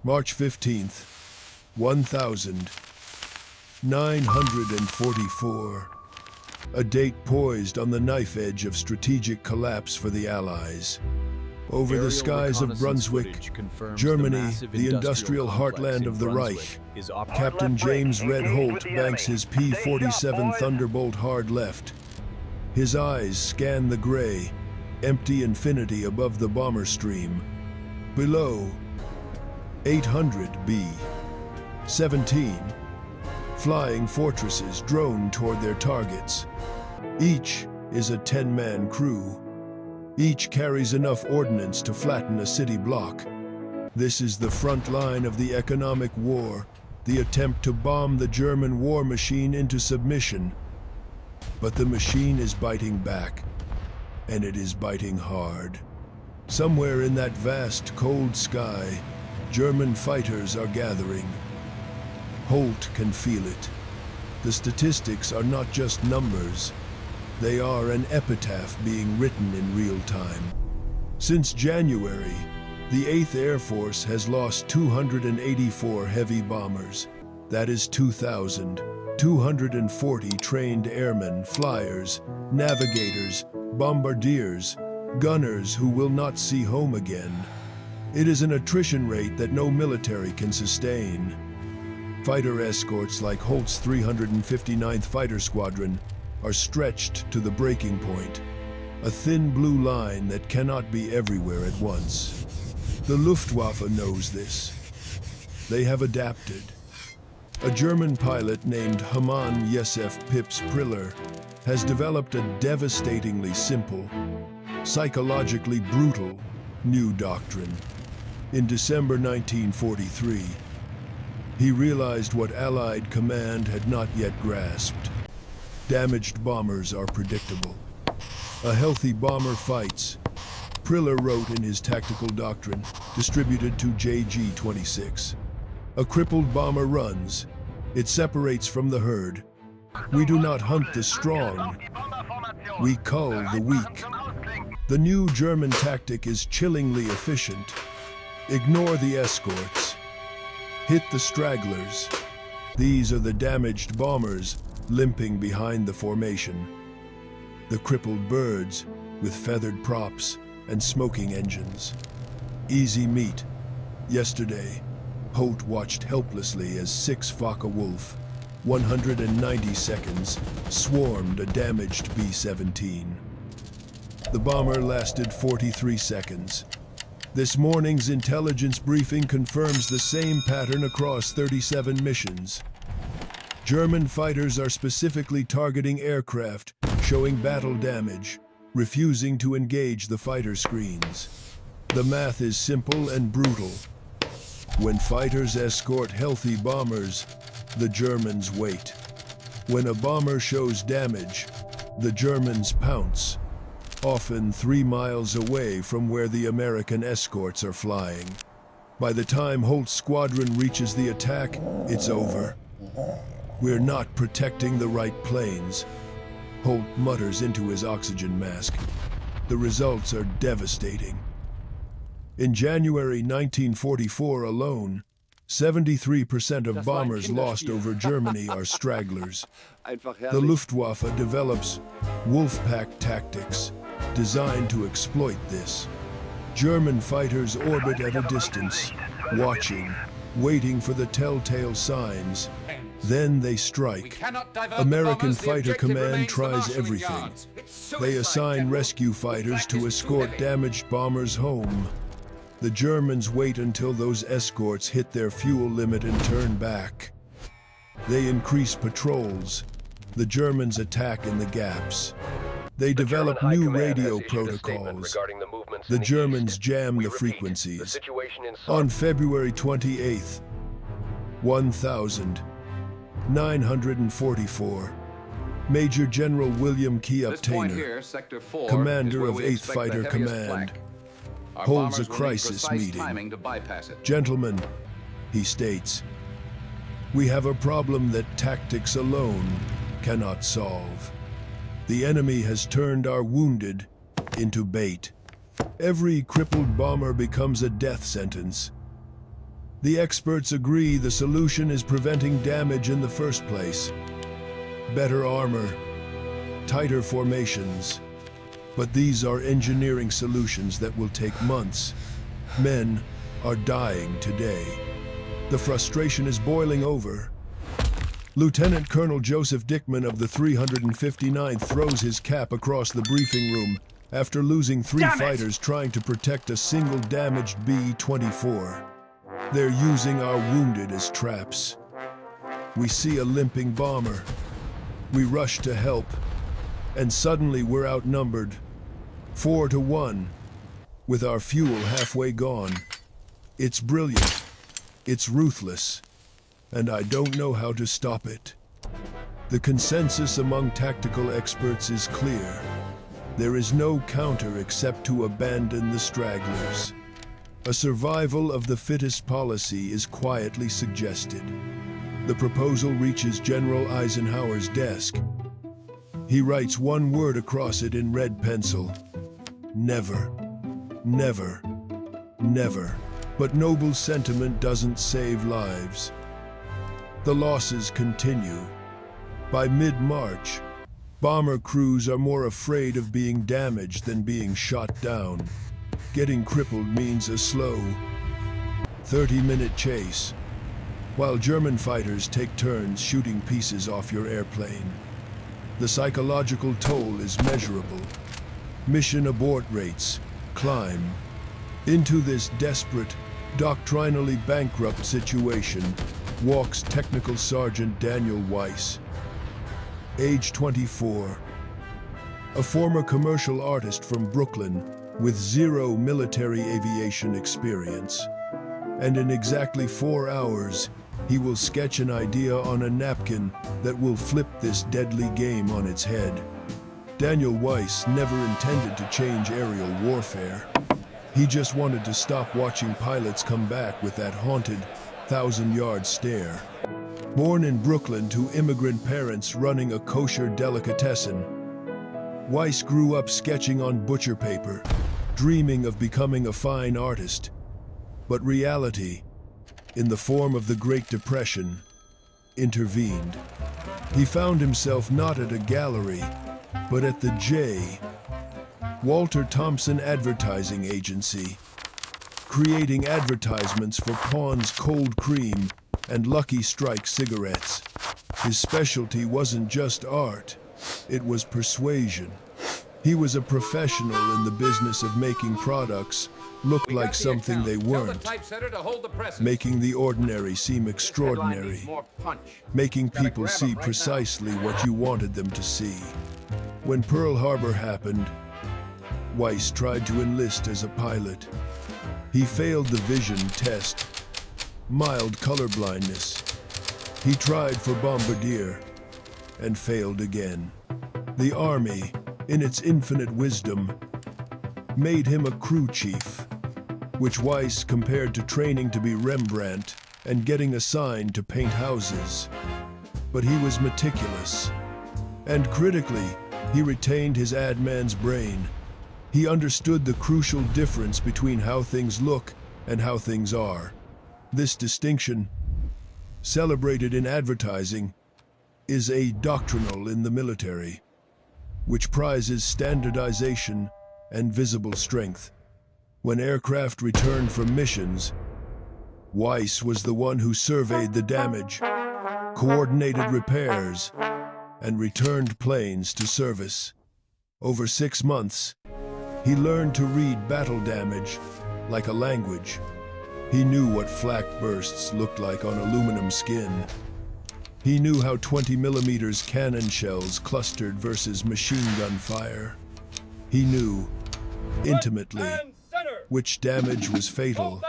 March 15th, 1944. A date poised on the knife edge of strategic collapse for the Allies. Over the skies of Brunswick, Germany, the industrial heartland of the Reich, Captain James Red Holt banks his P-47 Thunderbolt hard left. His eyes scan the gray, empty infinity above the bomber stream. Below, 800 B-17, flying fortresses drone toward their targets. Each is a 10-man crew. Each carries enough ordnance to flatten a city block. This is the front line of the economic war, the attempt to bomb the German war machine into submission. But the machine is biting back, and it is biting hard. Somewhere in that vast, cold sky, German fighters are gathering. Holt can feel it. The statistics are not just numbers. They are an epitaph being written in real time. Since January, the 8th Air Force has lost 284 heavy bombers. That is 2,240 trained airmen, flyers, navigators, bombardiers, gunners who will not see home again. It is an attrition rate that no military can sustain. Fighter escorts like Holt's 359th Fighter Squadron are stretched to the breaking point, a thin blue line that cannot be everywhere at once. The Luftwaffe knows this. They have adapted. A German pilot named Hamann Yesef Pips Priller has developed a devastatingly simple, psychologically brutal, new doctrine. In December 1943, he realized what Allied command had not yet grasped. Damaged bombers are predictable. A healthy bomber fights, Priller wrote in his tactical doctrine, distributed to JG-26. A crippled bomber runs. It separates from the herd. We do not hunt the strong. We cull the weak. The new German tactic is chillingly efficient. Ignore the escorts. Hit the stragglers. These are the damaged bombers limping behind the formation. The crippled birds with feathered props and smoking engines. Easy meat. Yesterday, Holt watched helplessly as 6 Focke-Wulf, 190 seconds, swarmed a damaged B-17. The bomber lasted 43 seconds. This morning's intelligence briefing confirms the same pattern across 37 missions. German fighters are specifically targeting aircraft, showing battle damage, refusing to engage the fighter screens. The math is simple and brutal. When fighters escort healthy bombers, the Germans wait. When a bomber shows damage, the Germans pounce, often 3 miles away from where the American escorts are flying. By the time Holt's squadron reaches the attack, it's over. We're not protecting the right planes. Holt mutters into his oxygen mask. The results are devastating. In January 1944 alone, 73% of bombers lost over Germany are stragglers. The Luftwaffe develops Wolfpack tactics designed to exploit this. German fighters orbit at a distance, watching, waiting for the telltale signs. Then they strike. American Fighter Command tries everything. They assign rescue fighters to escort damaged bombers home. The Germans wait until those escorts hit their fuel limit and turn back. They increase patrols. The Germans attack in the gaps. They develop new radio protocols. The Germans jam the frequencies. On February 28th, 1944, Major General William Keup Tainer, commander of 8th Fighter Command, holds a crisis meeting. Gentlemen, he states, we have a problem that tactics alone cannot solve. The enemy has turned our wounded into bait. Every crippled bomber becomes a death sentence. The experts agree the solution is preventing damage in the first place. Better armor, tighter formations. But these are engineering solutions that will take months. Men are dying today. The frustration is boiling over. Lieutenant Colonel Joseph Dickman of the 359th throws his cap across the briefing room after losing 3 fighters trying to protect a single damaged B-24. They're using our wounded as traps. We see a limping bomber. We rush to help, and suddenly we're outnumbered 4-1, with our fuel halfway gone. It's brilliant. It's ruthless. And I don't know how to stop it. The consensus among tactical experts is clear. There is no counter except to abandon the stragglers. A survival of the fittest policy is quietly suggested. The proposal reaches General Eisenhower's desk. He writes one word across it in red pencil. Never. Never. Never. But noble sentiment doesn't save lives. The losses continue. By mid-March, bomber crews are more afraid of being damaged than being shot down. Getting crippled means a slow, 30-minute chase, while German fighters take turns shooting pieces off your airplane. The psychological toll is measurable. Mission abort rates climb. Into this desperate, doctrinally bankrupt situation walks Technical Sergeant Daniel Weiss, age 24, a former commercial artist from Brooklyn with 0 military aviation experience. And in exactly 4 hours, he will sketch an idea on a napkin that will flip this deadly game on its head. Daniel Weiss never intended to change aerial warfare. He just wanted to stop watching pilots come back with that haunted, 1,000-yard stare. Born in Brooklyn to immigrant parents running a kosher delicatessen, Weiss grew up sketching on butcher paper, dreaming of becoming a fine artist. But reality, in the form of the Great Depression, intervened. He found himself not at a gallery, but at the J. Walter Thompson Advertising Agency, creating advertisements for Pond's Cold Cream and Lucky Strike cigarettes. His specialty wasn't just art, it was persuasion. He was a professional in the business of making products look like something they weren't, making the ordinary seem extraordinary, making people see precisely what you wanted them to see. When Pearl Harbor happened, Weiss tried to enlist as a pilot. He failed the vision test, mild colorblindness. He tried for bombardier and failed again. The Army, in its infinite wisdom, made him a crew chief, which Weiss compared to training to be Rembrandt and getting assigned to paint houses. But he was meticulous, and critically, he retained his ad man's brain. He understood the crucial difference between how things look and how things are. This distinction, celebrated in advertising, is a doctrinal in the military, which prizes standardization and visible strength. When aircraft returned from missions, Weiss was the one who surveyed the damage, coordinated repairs, and returned planes to service. Over 6 months, he learned to read battle damage like a language. He knew what flak bursts looked like on aluminum skin. He knew how 20mm cannon shells clustered versus machine gun fire. He knew, intimately, which damage was fatal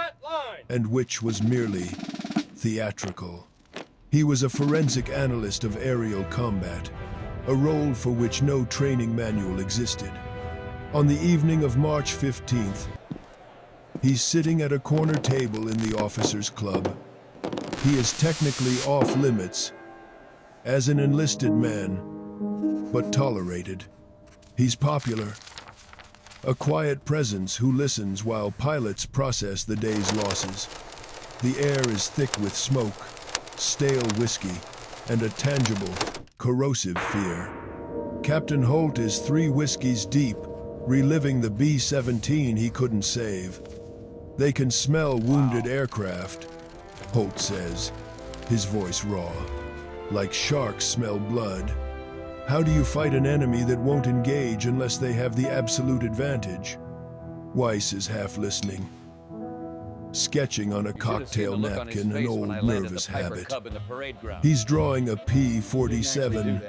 and which was merely theatrical. He was a forensic analyst of aerial combat, a role for which no training manual existed. On the evening of March 15th, he's sitting at a corner table in the officers' club. He is technically off limits as an enlisted man, but tolerated. He's popular, a quiet presence who listens while pilots process the day's losses. The air is thick with smoke, stale whiskey, and a tangible, corrosive fear. Captain Holt is 3 whiskeys deep, reliving the B-17 he couldn't save. They can smell wounded aircraft, Holt says, his voice raw. Like sharks smell blood. How do you fight an enemy that won't engage unless they have the absolute advantage? Weiss is half listening, sketching on a cocktail napkin, an old nervous habit. He's drawing a P-47,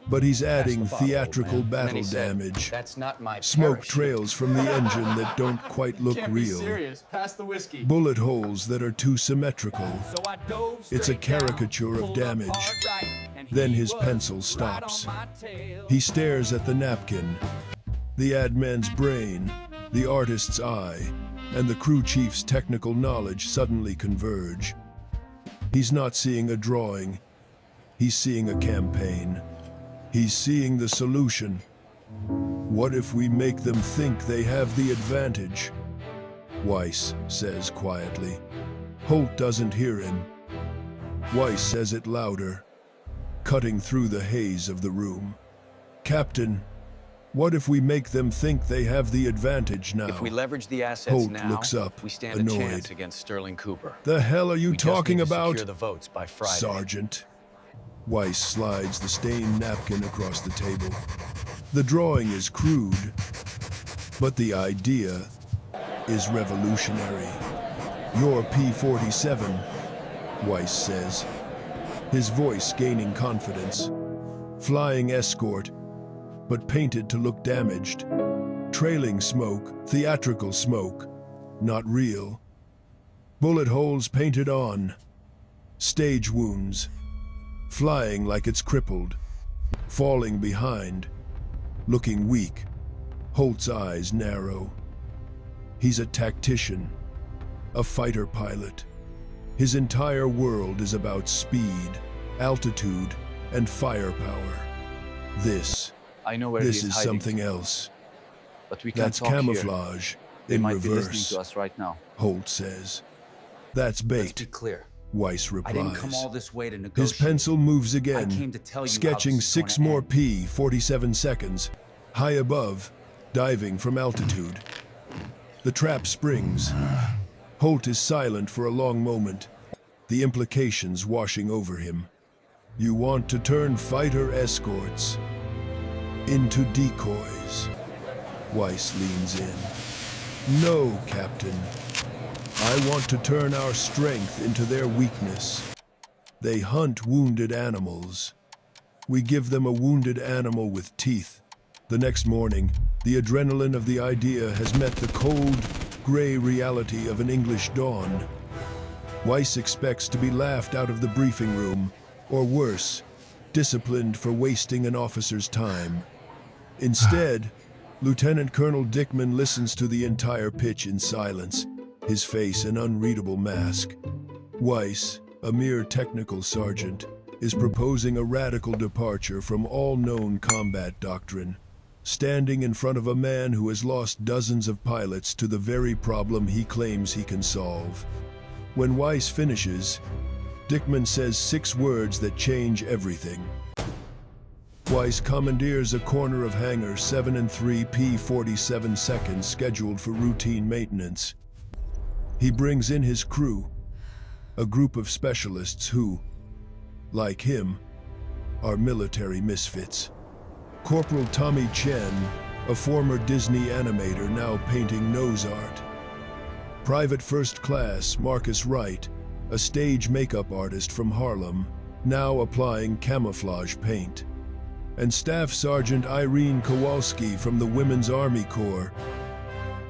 but he's adding theatrical battle damage. Smoke trails from the engine that don't quite look real. Bullet holes that are too symmetrical. It's a caricature of damage. Then his pencil stops. He stares at the napkin. The adman's brain, the artist's eye, and the crew chief's technical knowledge suddenly converge. He's not seeing a drawing. He's seeing a campaign. He's seeing the solution. What if we make them think they have the advantage? Weiss says quietly. Holt doesn't hear him. Weiss says it louder, cutting through the haze of the room. Captain, what if we make them think they have the advantage now? If we leverage the assets Holt now, looks up, we stand annoyed. a chance against Sterling Cooper. The hell are you We talking just need to about? secure the votes by Friday. Sergeant. Weiss slides the stained napkin across the table. The drawing is crude, but the idea is revolutionary. Your P-47, Weiss says, his voice gaining confidence. Flying escort, but painted to look damaged. Trailing smoke, theatrical smoke, not real. Bullet holes painted on. Stage wounds. Flying like it's crippled. Falling behind. Looking weak. Holt's eyes narrow. He's a tactician. A fighter pilot. His entire world is about speed, altitude, and firepower. I know where This he is hiding, something else. but we can't That's talk here. camouflage They in might be listening reverse, to us right now. Holt says. That's Let's be bait, clear. Weiss I didn't come replies. all this way to negotiate. His pencil moves I again, came to tell you sketching how this is 6 gonna more end. P-47 seconds, high above, diving from altitude. The trap springs. Holt is silent for a long moment, the implications washing over him. You want to turn fighter escorts into decoys. Weiss leans in. No, Captain. I want to turn our strength into their weakness. They hunt wounded animals. We give them a wounded animal with teeth. The next morning, the adrenaline of the idea has met the cold, gray reality of an English dawn. Weiss expects to be laughed out of the briefing room, or worse, disciplined for wasting an officer's time. Instead, Lieutenant Colonel Dickman listens to the entire pitch in silence, his face an unreadable mask. Weiss, a mere technical sergeant, is proposing a radical departure from all known combat doctrine, standing in front of a man who has lost dozens of pilots to the very problem he claims he can solve. When Weiss finishes, Dickman says 6 words that change everything. Weiss commandeers a corner of hangar 7 and 3 P-47 seconds scheduled for routine maintenance. He brings in his crew, a group of specialists who, like him, are military misfits. Corporal Tommy Chen, a former Disney animator now painting nose art. Private First Class Marcus Wright, a stage makeup artist from Harlem, now applying camouflage paint. And Staff Sergeant Irene Kowalski from the Women's Army Corps,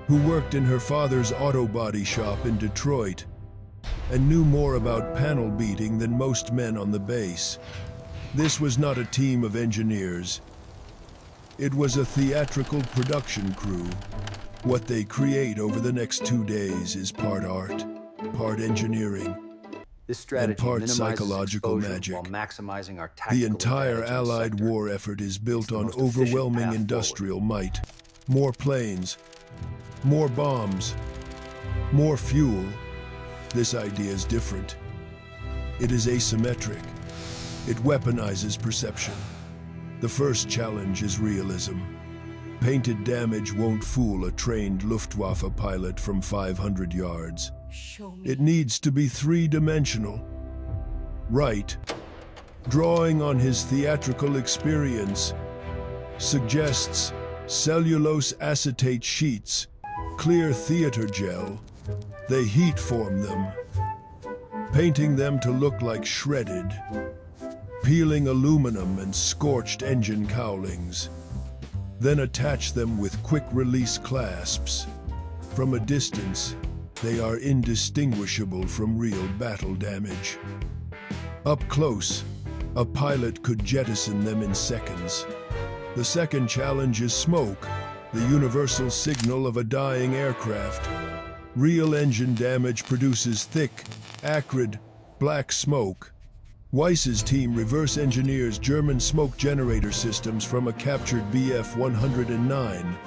who worked in her father's auto body shop in Detroit and knew more about panel beating than most men on the base. This was not a team of engineers. It was a theatrical production crew. What they create over the next 2 days is part art, part engineering, This strategy and part minimizes psychological exposure magic. while maximizing our tactical The entire advantage in the Allied sector. war effort is built It's the on most efficient overwhelming path industrial might. More planes, more bombs, more fuel, This idea is different. It is asymmetric. It weaponizes perception. The first challenge is realism. Painted damage won't fool a trained Luftwaffe pilot from 500 yards. Show me. It needs to be three-dimensional. Wright, drawing on his theatrical experience, suggests cellulose acetate sheets, clear theater gel. They heat form them, painting them to look like shredded, peeling aluminum and scorched engine cowlings. Then attach them with quick-release clasps. From a distance, they are indistinguishable from real battle damage. Up close, a pilot could jettison them in seconds. The second challenge is smoke, the universal signal of a dying aircraft. Real engine damage produces thick, acrid, black smoke. Weiss's team reverse engineers German smoke generator systems from a captured Bf-109,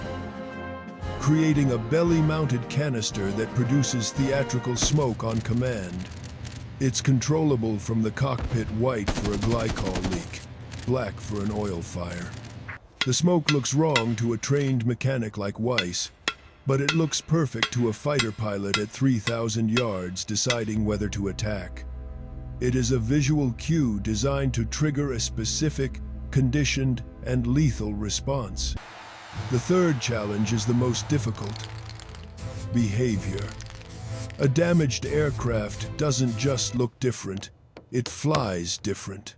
creating a belly-mounted canister that produces theatrical smoke on command. It's controllable from the cockpit, white for a glycol leak, black for an oil fire. The smoke looks wrong to a trained mechanic like Weiss, but it looks perfect to a fighter pilot at 3,000 yards deciding whether to attack. It is a visual cue designed to trigger a specific, conditioned, and lethal response. The third challenge is the most difficult: behavior. A damaged aircraft doesn't just look different, it flies different.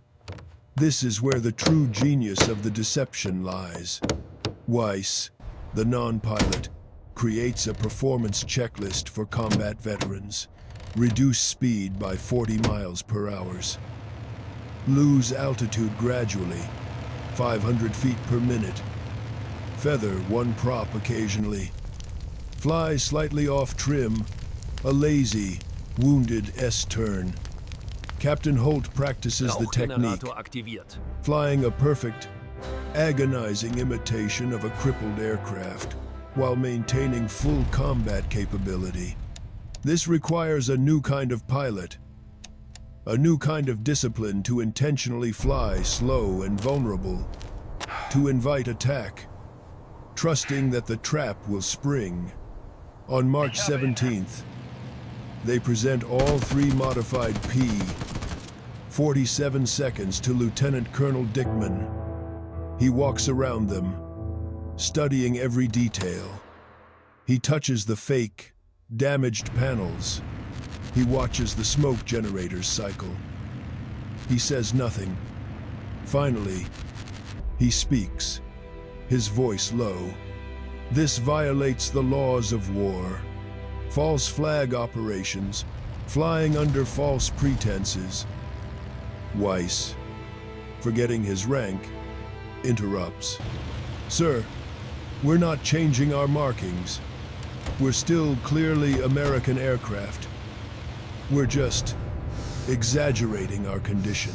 This is where the true genius of the deception lies. Weiss, the non-pilot, creates a performance checklist for combat veterans. Reduce speed by 40 miles per hour. Lose altitude gradually, 500 feet per minute. Feather one prop occasionally. Fly slightly off trim, a lazy, wounded S-turn. Captain Holt practices the technique, flying a perfect, agonizing imitation of a crippled aircraft while maintaining full combat capability. This requires a new kind of pilot, a new kind of discipline to intentionally fly slow and vulnerable, to invite attack, trusting that the trap will spring. On March 17th, they present all three modified P-47 seconds to Lieutenant Colonel Dickman. He walks around them, studying every detail. He touches the fake, damaged panels. He watches the smoke generators cycle. He says nothing. Finally, he speaks, his voice low. This violates the laws of war. False flag operations, flying under false pretenses. Weiss, forgetting his rank, interrupts. Sir, we're not changing our markings. We're still clearly American aircraft. We're just exaggerating our condition.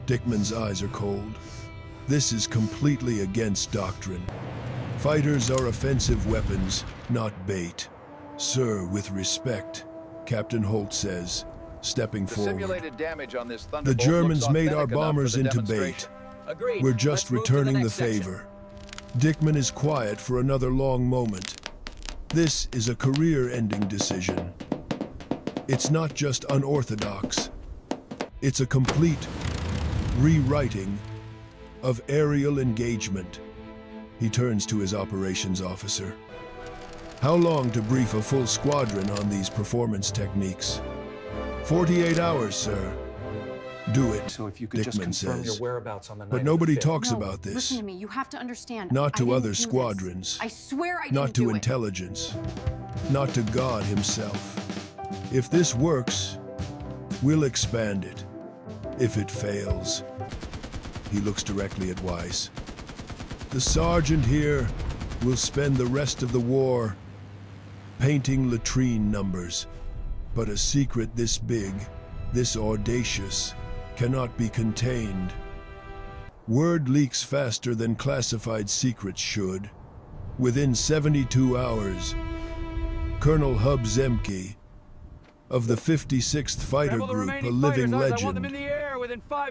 Dickman's eyes are cold. This is completely against doctrine. Fighters are offensive weapons, not bait. Sir, with respect, Captain Holt says, stepping forward. Simulated damage on this The Thunderbolt Germans looks made our authentic enough bombers for the into bait. demonstration. Agreed. We're just Let's move to returning the next section. favor. Dickman is quiet for another long moment. This is a career-ending decision. It's not just unorthodox. It's a complete rewriting of aerial engagement. He turns to his operations officer. How long to brief a full squadron on these performance techniques? 48 hours, sir. Do it, So if you could just Dickman confirm your says. whereabouts on the night But of nobody the 5th. talks No, about this. Listen to me. You have to understand. Not I to didn't other do this. squadrons. I swear I didn't Not to do it. intelligence. Not to God himself. If this works, we'll expand it. If it fails, he looks directly at Weiss. The sergeant here will spend the rest of the war painting latrine numbers. But a secret this big, this audacious, cannot be contained. Word leaks faster than classified secrets should. Within 72 hours, Colonel Hub Zemke, of the 56th Fighter Group, a living legend,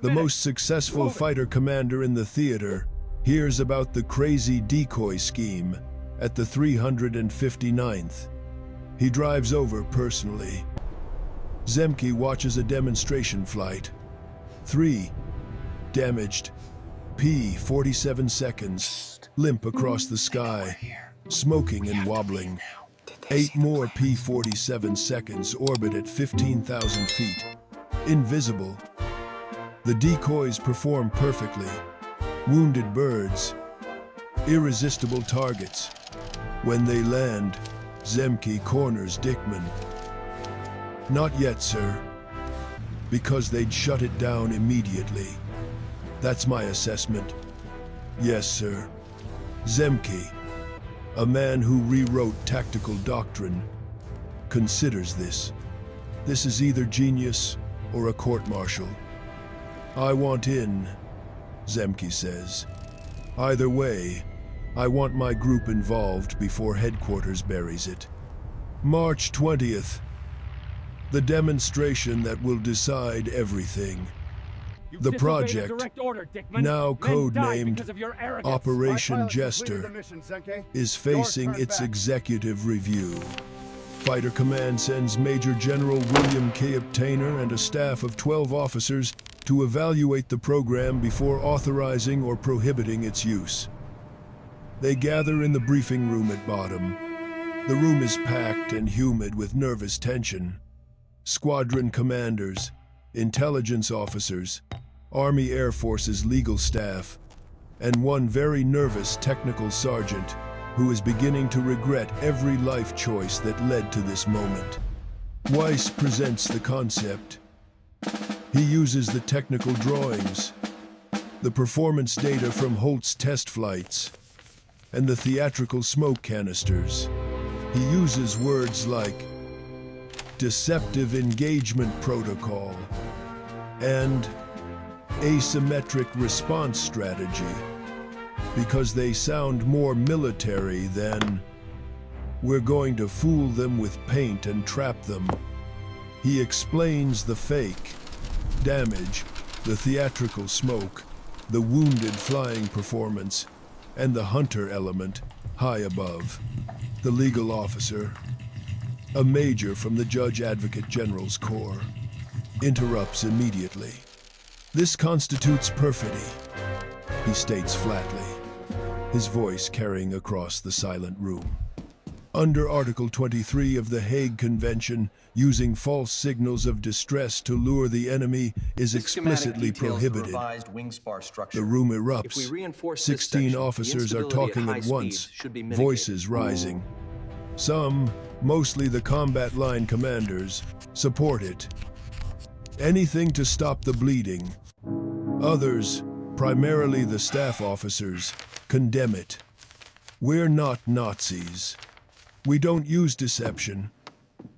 the most successful fighter commander in the theater, hears about the crazy decoy scheme at the 359th. He drives over personally. Zemke watches a demonstration flight. 3. Damaged. P-47 seconds, limp across the sky, smoking and wobbling. 8 more P-47 seconds orbit at 15,000 feet. Invisible. The decoys perform perfectly. Wounded birds. Irresistible targets. When they land, Zemke corners Dickman. Not yet, sir. Because they'd shut it down immediately. That's my assessment. Yes, sir. Zemke, a man who rewrote tactical doctrine, considers this. This is either genius or a court-martial. I want in, Zemke says. Either way, I want my group involved before headquarters buries it. March 20th. The demonstration that will decide everything. The project, now codenamed Operation Jester, is facing its executive review. Fighter Command sends Major General William K. Obtainer and a staff of 12 officers to evaluate the program before authorizing or prohibiting its use. They gather in the briefing room at bottom. The room is packed and humid with nervous tension. Squadron commanders, intelligence officers, Army Air Force's legal staff, and one very nervous technical sergeant who is beginning to regret every life choice that led to this moment. Weiss presents the concept. He uses the technical drawings, the performance data from Holt's test flights, and the theatrical smoke canisters. He uses words like deceptive engagement protocol and asymmetric response strategy because they sound more military than we're going to fool them with paint and trap them. He explains the fake, damage, the theatrical smoke, the wounded flying performance, and the hunter element high above. The legal officer, a major from the Judge Advocate General's Corps, interrupts immediately. This constitutes perfidy, he states flatly, his voice carrying across the silent room. Under Article 23 of the Hague Convention, using false signals of distress to lure the enemy is explicitly prohibited. The room erupts. 16 officers are talking at once, voices rising. Some, mostly the combat line commanders, support it. Anything to stop the bleeding. Others, primarily the staff officers, condemn it. We're not Nazis. We don't use deception.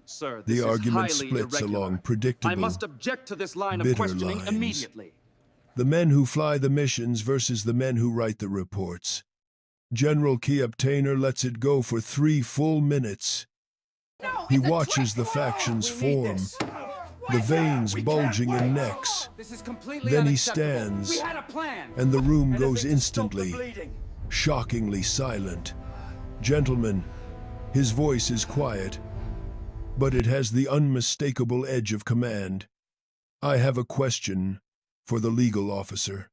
Sir, the argument splits along predictable, I must object to this line of bitter questioning lines. immediately. The men who fly the missions versus the men who write the reports. General Key Obtainer lets it go for 3 full minutes. No, He it's a watches trick. the factions We need form, this. the veins bulging in necks. This is completely Then he unacceptable. stands, We had a plan. and the room goes Anything to stop the instantly, bleeding. shockingly silent. Gentlemen, his voice is quiet, but it has the unmistakable edge of command. I have a question for the legal officer.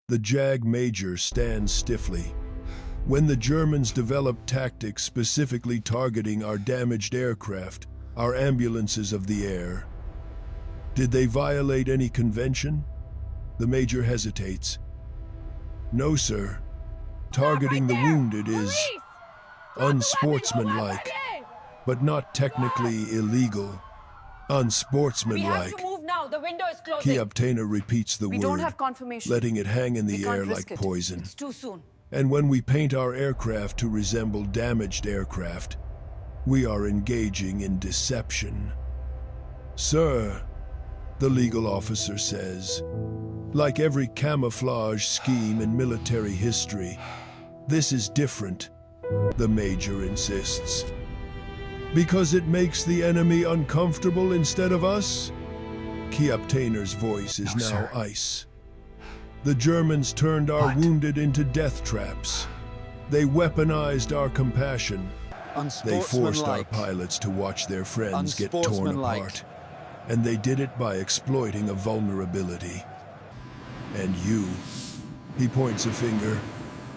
The JAG major stands stiffly. When the Germans developed tactics specifically targeting our damaged aircraft, our ambulances of the air, did they violate any convention? The major hesitates. No, sir. Targeting the wounded is unsportsmanlike, but not technically illegal. Unsportsmanlike. Now. The window is closing. Key Obtainer repeats the We word, don't have confirmation. letting it hang in We the can't air risk like it. poison. It's too soon. And when we paint our aircraft to resemble damaged aircraft, we are engaging in deception. Sir, the legal officer says, like every camouflage scheme in military history, this is different, the major insists. Because it makes the enemy uncomfortable instead of us? Kiaptainer's voice is now ice. The Germans turned our wounded into death traps. They weaponized our compassion. They forced our pilots to watch their friends get torn apart. And they did it by exploiting a vulnerability. And you, he points a finger,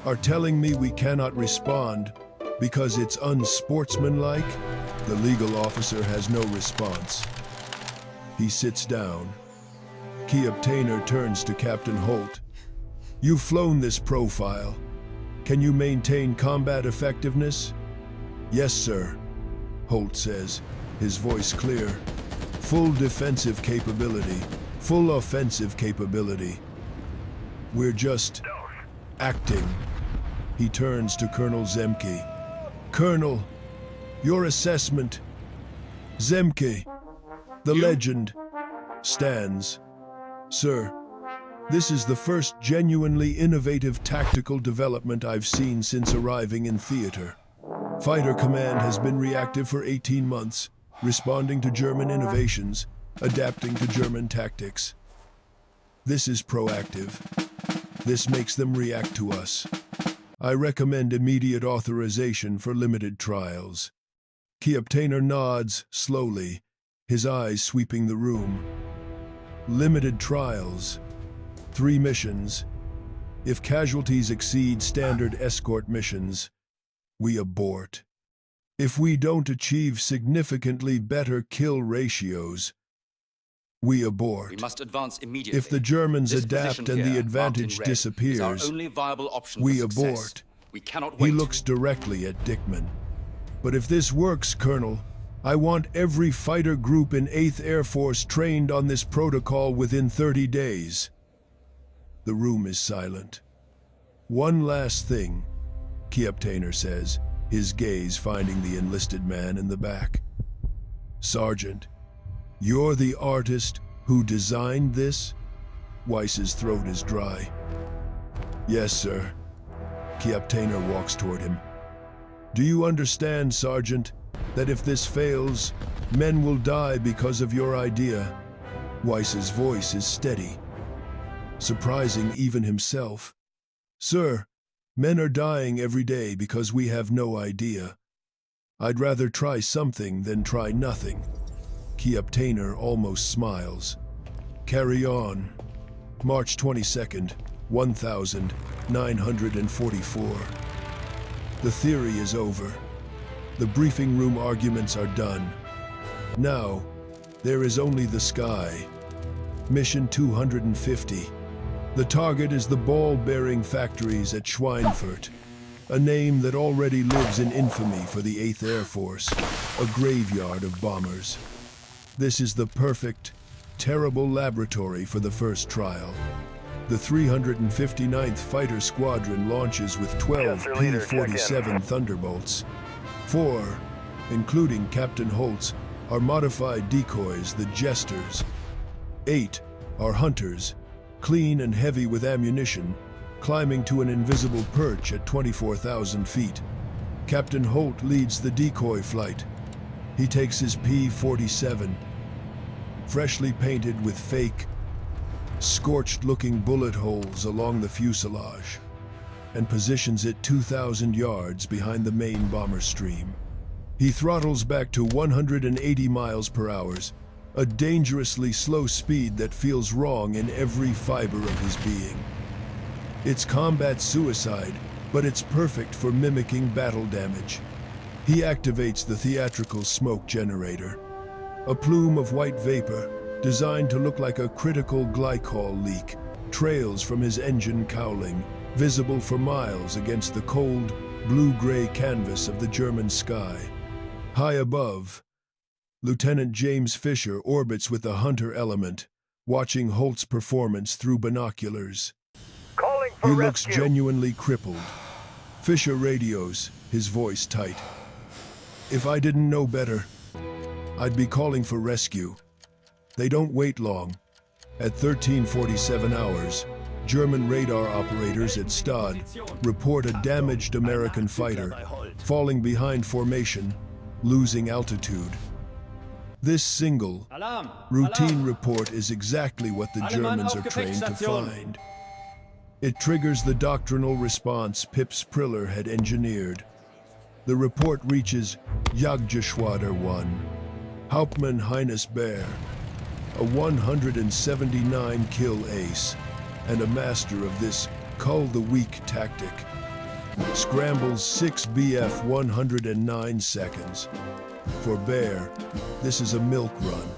are telling me we cannot respond because it's unsportsmanlike? The legal officer has no response. He sits down. Kiaptainer turns to Captain Holt. You've flown this profile. Can you maintain combat effectiveness? Yes, sir, Holt says, his voice clear. Full defensive capability, full offensive capability. We're just acting. He turns to Colonel Zemke. Colonel, your assessment. Zemke, the legend, stands. Sir, this is the first genuinely innovative tactical development I've seen since arriving in theater. Fighter Command has been reactive for 18 months, responding to German innovations, adapting to German tactics. This is proactive. This makes them react to us. I recommend immediate authorization for limited trials. Kiaptainer nods slowly, his eyes sweeping the room. Limited trials. 3 missions. If casualties exceed standard escort missions, we abort. If we don't achieve significantly better kill ratios, we abort. We must advance immediately. If the Germans This adapt position and the here, advantage marked in red, is disappears, our only viable option we for success. abort. We cannot He wait. looks directly at Dickman. But if this works, Colonel, I want every fighter group in 8th Air Force trained on this protocol within 30 days. The room is silent. One last thing, Kiaptainer says, his gaze finding the enlisted man in the back. Sergeant, you're the artist who designed this? Weiss's throat is dry. Yes, sir. Kiaptainer walks toward him. Do you understand, Sergeant, that if this fails, men will die because of your idea? Weiss's voice is steady, surprising even himself. Sir, men are dying every day because we have no idea. I'd rather try something than try nothing. Kiaptainer almost smiles. Carry on. March 22nd, 1944. The theory is over. The briefing room arguments are done. Now, there is only the sky. Mission 250. The target is the ball-bearing factories at Schweinfurt, a name that already lives in infamy for the 8th Air Force, a graveyard of bombers. This is the perfect, terrible laboratory for the first trial. The 359th Fighter Squadron launches with 12 P-47 Thunderbolts. 4, including Captain Holt's, are modified decoys, the Jesters. 8 are hunters, clean and heavy with ammunition, climbing to an invisible perch at 24,000 feet. Captain Holt leads the decoy flight. He takes his P-47, freshly painted with fake, scorched-looking bullet holes along the fuselage, and positions it 2,000 yards behind the main bomber stream. He throttles back to 180 miles per hour, a dangerously slow speed that feels wrong in every fiber of his being. It's combat suicide, but it's perfect for mimicking battle damage. He activates the theatrical smoke generator, a plume of white vapor designed to look like a critical glycol leak, trails from his engine cowling, visible for miles against the cold, blue-gray canvas of the German sky. High above, Lieutenant James Fisher orbits with the hunter element, watching Holt's performance through binoculars. He looks genuinely crippled. Fisher radios, his voice tight. If I didn't know better, I'd be calling for rescue. They don't wait long. At 13:47 hours, German radar operators at Stade report a damaged American fighter falling behind formation losing altitude. This single, routine report is exactly what the Germans are trained to find. It triggers the doctrinal response Pips Priller had engineered. The report reaches Jagdgeschwader 1, Hauptmann Heinz Baer, a 179-kill ace and a master of this cull the weak tactic. Scrambles 6 BF 109 seconds. For Baer, this is a milk run.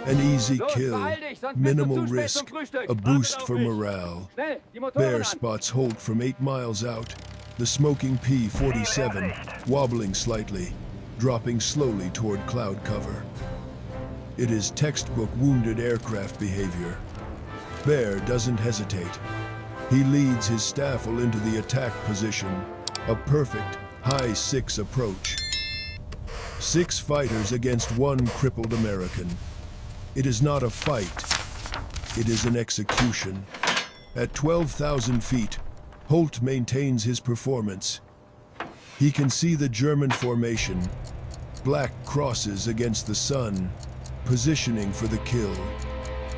An easy kill, minimal risk, a boost for morale. Baer spots Holt from 8 miles out, the smoking P-47 wobbling slightly, dropping slowly toward cloud cover. It is textbook wounded aircraft behavior. Baer doesn't hesitate. He leads his Staffel into the attack position, a perfect high 6 approach. 6 fighters against 1 crippled American. It is not a fight, it is an execution. At 12,000 feet, Holt maintains his performance. He can see the German formation, black crosses against the sun, positioning for the kill.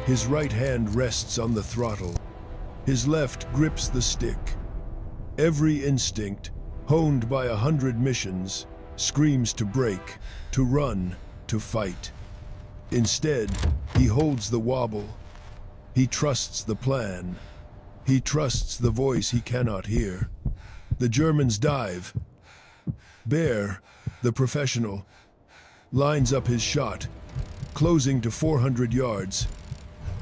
His right hand rests on the throttle. His left grips the stick. Every instinct, honed by 100 missions, screams to break, to run, to fight. Instead, he holds the wobble. He trusts the plan. He trusts the voice he cannot hear. The Germans dive. Baer, the professional, lines up his shot, closing to 400 yards.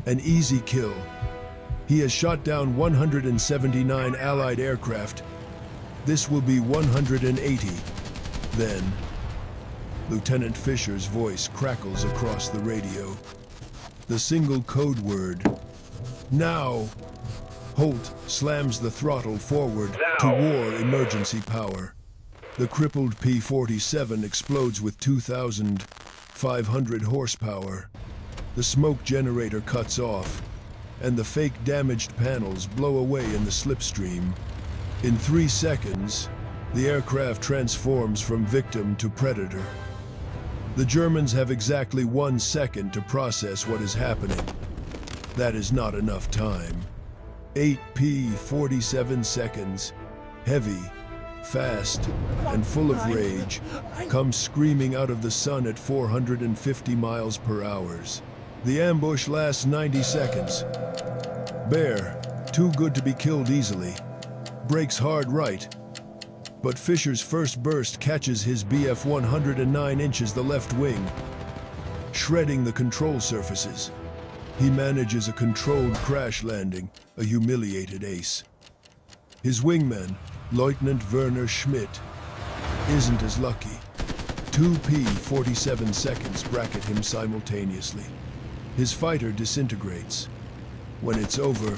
An easy kill. He has shot down 179 Allied aircraft. This will be 180. Then, Lieutenant Fisher's voice crackles across the radio. The single code word, now. Holt slams the throttle forward to war emergency power. The crippled P-47 explodes with 2,500 horsepower. The smoke generator cuts off, and the fake damaged panels blow away in the slipstream. In 3 seconds, the aircraft transforms from victim to predator. The Germans have exactly 1 second to process what is happening. That is not enough time. 8 P-47 seconds, heavy, fast, and full of rage, come screaming out of the sun at 450 miles per hour. The ambush lasts 90 seconds. Baer, too good to be killed easily, breaks hard right, but Fisher's first burst catches his BF 109 inches the left wing, shredding the control surfaces. He manages a controlled crash landing, a humiliated ace. His wingman, Lieutenant Werner Schmidt, isn't as lucky. 2 P-47 seconds bracket him simultaneously. His fighter disintegrates. When it's over,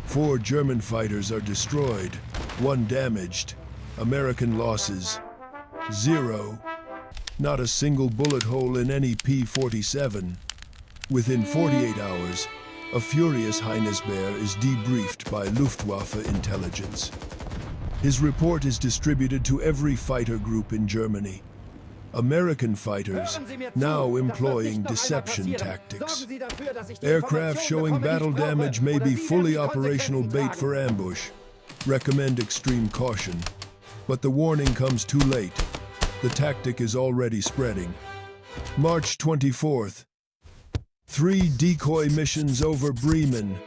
4 German fighters are destroyed, 1 damaged. American losses, 0. Not a single bullet hole in any P-47. Within 48 hours, a furious Heinz Baer is debriefed by Luftwaffe intelligence. His report is distributed to every fighter group in Germany. American fighters now employing deception tactics. Aircraft showing battle damage may be fully operational bait for ambush. Recommend extreme caution. But the warning comes too late. The tactic is already spreading. March 24th. 3 decoy missions over Bremen.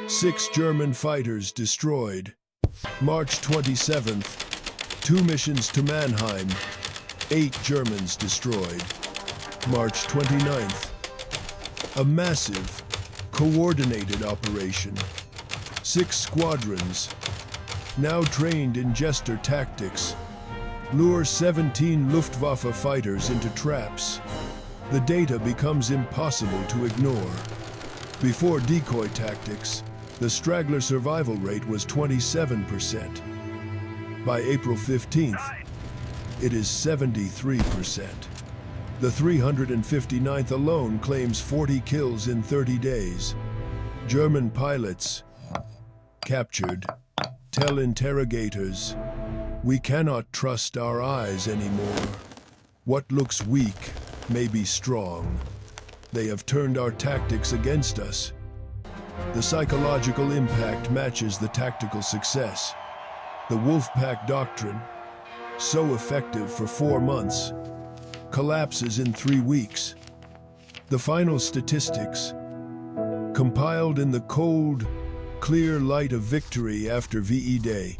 6 German fighters destroyed. March 27th. 2 missions to Mannheim. 8 Germans destroyed. March 29th. A massive, coordinated operation. 6 squadrons, now trained in Jester tactics, lure 17 Luftwaffe fighters into traps. The data becomes impossible to ignore. Before decoy tactics, the straggler survival rate was 27%. By April 15th, it is 73%. The 359th alone claims 40 kills in 30 days. German pilots, captured, tell interrogators, "We cannot trust our eyes anymore." What looks weak may be strong. They have turned our tactics against us. The psychological impact matches the tactical success. The Wolfpack doctrine, so effective for 4 months, collapses in 3 weeks. The final statistics, compiled in the cold, clear light of victory after VE Day,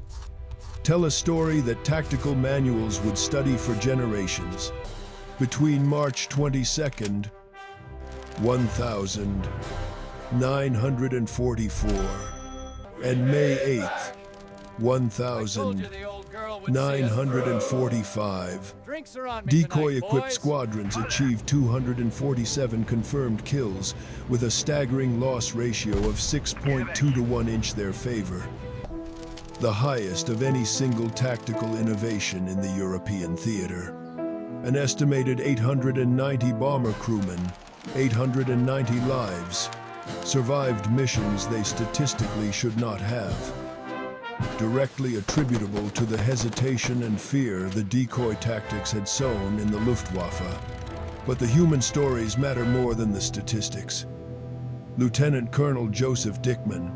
tell a story that tactical manuals would study for generations. Between March 22nd, 1944, and May 8th, 1945, decoy-equipped squadrons achieved 247 confirmed kills with a staggering loss ratio of 6.2 to 1 in their favor, the highest of any single tactical innovation in the European theater. An estimated 890 bomber crewmen, 890 lives, survived missions they statistically should not have, directly attributable to the hesitation and fear the decoy tactics had sown in the Luftwaffe. But the human stories matter more than the statistics. Lieutenant Colonel Joseph Dickman,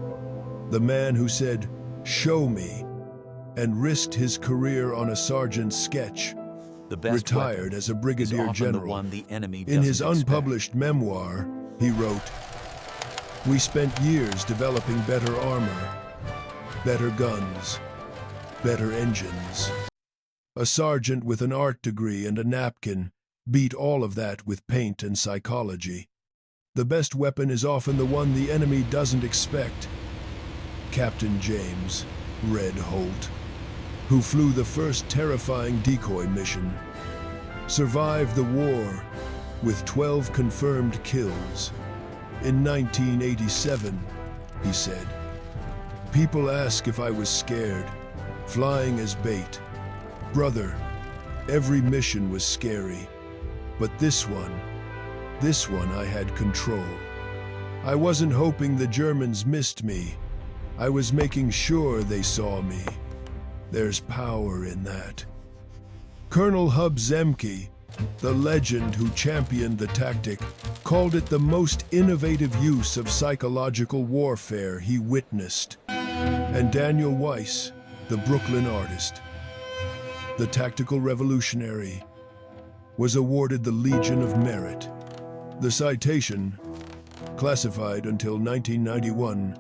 the man who said, "Show me," and risked his career on a sergeant's sketch, retired as a brigadier general. In his unpublished memoir, he wrote, "We spent years developing better armor, better guns, better engines. A sergeant with an art degree and a napkin beat all of that with paint and psychology. The best weapon is often the one the enemy doesn't expect." Captain James Red Holt, who flew the first terrifying decoy mission, survived the war with 12 confirmed kills. In 1987, he said, "People ask if I was scared, flying as bait. Brother, every mission was scary, but this one I had control. I wasn't hoping the Germans missed me. I was making sure they saw me. There's power in that." Colonel Hub Zemke, the legend who championed the tactic, called it the most innovative use of psychological warfare he witnessed. And Daniel Weiss, the Brooklyn artist, the tactical revolutionary, was awarded the Legion of Merit. The citation, classified until 1991,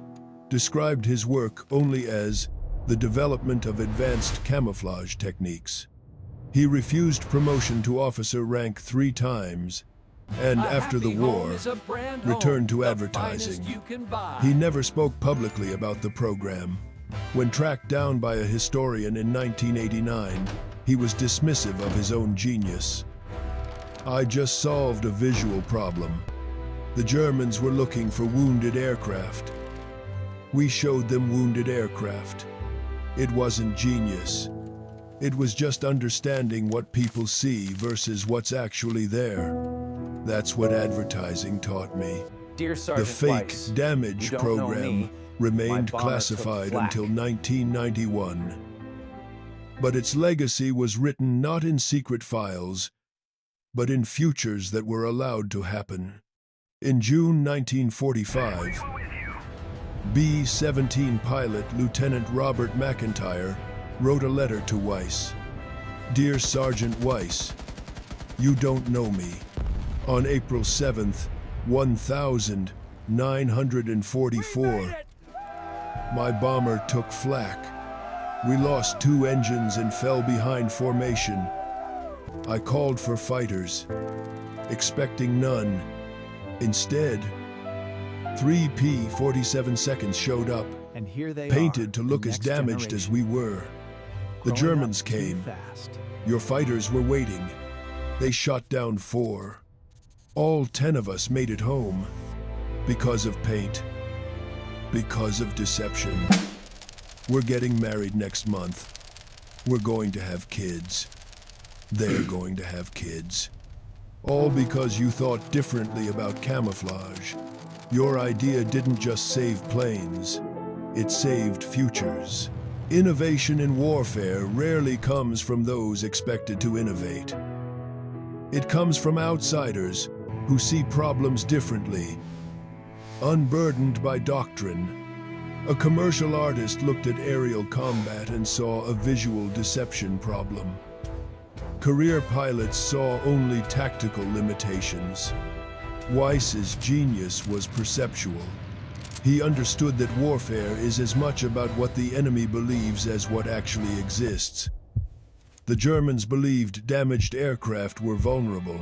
described his work only as the development of advanced camouflage techniques. He refused promotion to officer rank 3 times, and after the war, returned to advertising. He never spoke publicly about the program. When tracked down by a historian in 1989, he was dismissive of his own genius. "I just solved a visual problem. The Germans were looking for wounded aircraft. We showed them wounded aircraft. It wasn't genius. It was just understanding what people see versus what's actually there. That's what advertising taught me." Dear The Sergeant fake Weiss, damage you don't know program me. remained My bomber classified took flak. until 1991. But its legacy was written not in secret files, but in futures that were allowed to happen. In June 1945, B-17 pilot Lieutenant Robert McIntyre wrote a letter to Weiss. "Dear Sergeant Weiss, you don't know me. On April 7th, 1944, my bomber took flak. We lost 2 engines and fell behind formation. I called for fighters, expecting none. Instead, 3 P-47 seconds showed up, And here they painted are, to the look as next damaged as generation, we were. The growing Germans up too came. fast. Your fighters were waiting. They shot down 4. All 10 of us made it home. Because of paint. Because of deception. We're getting married next month. We're going to have kids. They're going to have kids. All because you thought differently about camouflage. Your idea didn't just save planes. It saved futures. Innovation in warfare rarely comes from those expected to innovate. It comes from outsiders who see problems differently. Unburdened by doctrine, a commercial artist looked at aerial combat and saw a visual deception problem. Career pilots saw only tactical limitations. Weiss's genius was perceptual. He understood that warfare is as much about what the enemy believes as what actually exists. The Germans believed damaged aircraft were vulnerable.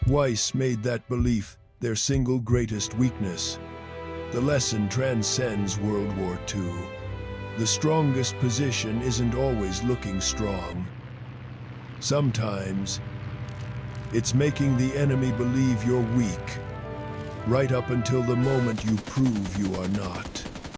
Weiss made that belief their single greatest weakness. The lesson transcends World War II. The strongest position isn't always looking strong. Sometimes, it's making the enemy believe you're weak, right up until the moment you prove you are not.